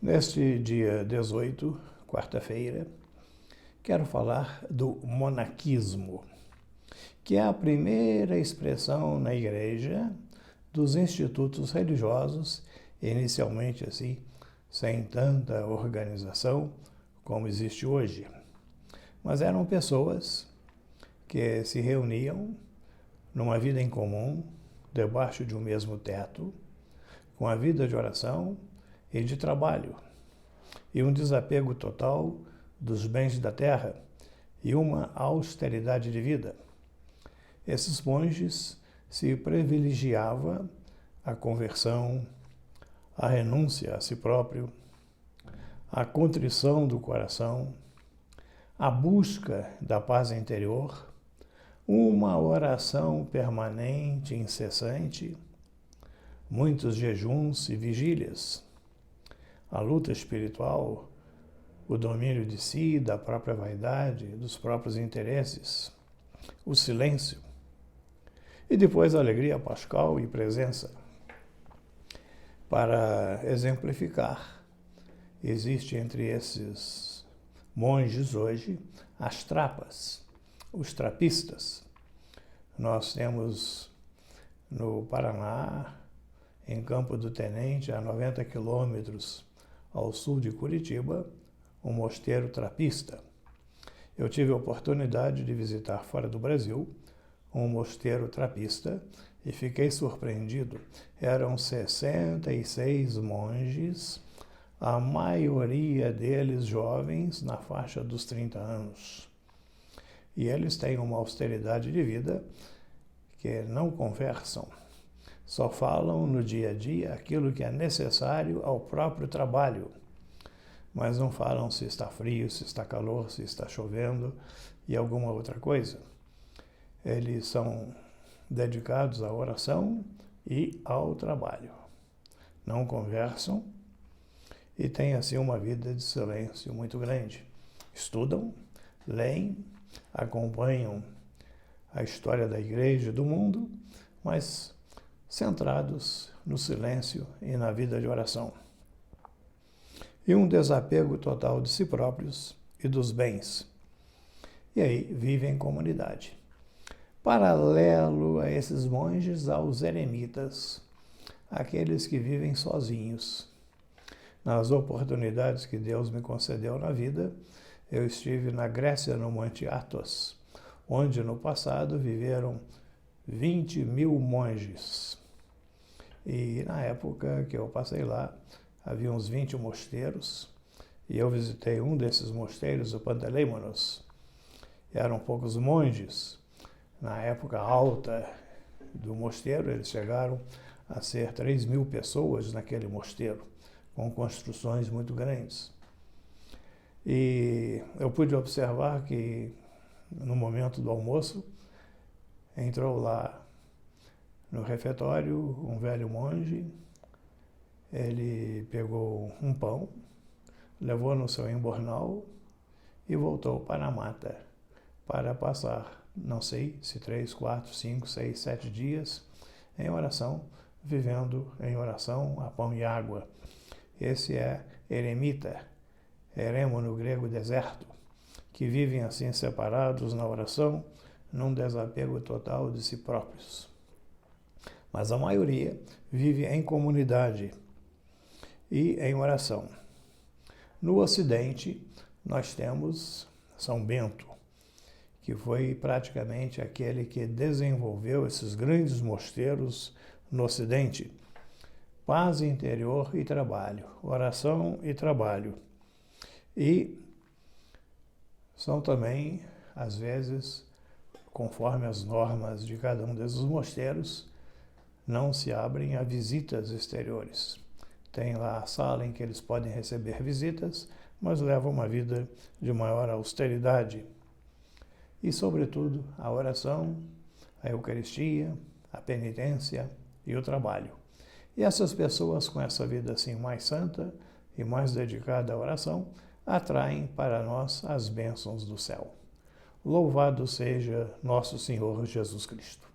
Neste dia 18, quarta-feira, quero falar do monaquismo, que é a primeira expressão na Igreja dos institutos religiosos, inicialmente assim, sem tanta organização como existe hoje. Mas eram pessoas que se reuniam numa vida em comum, debaixo de um mesmo teto, com a vida de oração e de trabalho, e um desapego total dos bens da terra e uma austeridade de vida. Esses monges se privilegiava a conversão, a renúncia a si próprio, a contrição do coração, a busca da paz interior, uma oração permanente, incessante, muitos jejuns e vigílias, a luta espiritual, o domínio de si, da própria vaidade, dos próprios interesses, o silêncio, e depois a alegria pascal e presença. Para exemplificar, existe entre esses monges hoje as trapas, os trapistas. Nós temos no Paraná, em Campo do Tenente, a 90 quilômetros ao sul de Curitiba, um mosteiro trapista. Eu tive a oportunidade de visitar fora do Brasil um mosteiro trapista e fiquei surpreendido. Eram 66 monges, a maioria deles jovens, na faixa dos 30 anos. E eles têm uma austeridade de vida que não conversam, só falam no dia a dia aquilo que é necessário ao próprio trabalho, mas não falam se está frio, se está calor, se está chovendo e alguma outra coisa. Eles são dedicados à oração e ao trabalho. Não conversam e têm assim uma vida de silêncio muito grande. Estudam, leem, acompanham a história da Igreja e do mundo, mas centrados no silêncio e na vida de oração. E um desapego total de si próprios e dos bens. E aí vivem em comunidade. Paralelo a esses monges, há os eremitas, aqueles que vivem sozinhos. Nas oportunidades que Deus me concedeu na vida, eu estive na Grécia, no Monte Athos, onde no passado viveram 20.000 monges. E na época que eu passei lá, havia uns 20 mosteiros, e eu visitei um desses mosteiros, o Panteleimonos. Eram poucos monges. Na época alta do mosteiro, eles chegaram a ser 3.000 pessoas naquele mosteiro, com construções muito grandes. E eu pude observar que, no momento do almoço, entrou lá no refeitório um velho monge. Ele pegou um pão, levou no seu embornal e voltou para a mata para passar, não sei se 3, 4, 5, 6, 7 dias em oração, vivendo em oração a pão e água. Esse é eremita, eremo no grego deserto, que vivem assim separados na oração, num desapego total de si próprios. Mas a maioria vive em comunidade e em oração. No Ocidente, nós temos São Bento, que foi praticamente aquele que desenvolveu esses grandes mosteiros no Ocidente. Paz interior e trabalho, oração e trabalho. E são também, às vezes, conforme as normas de cada um desses mosteiros, não se abrem a visitas exteriores. Tem lá a sala em que eles podem receber visitas, mas levam uma vida de maior austeridade. E, sobretudo, a oração, a Eucaristia, a penitência e o trabalho. E essas pessoas com essa vida assim mais santa e mais dedicada à oração atraem para nós as bênçãos do céu. Louvado seja nosso Senhor Jesus Cristo.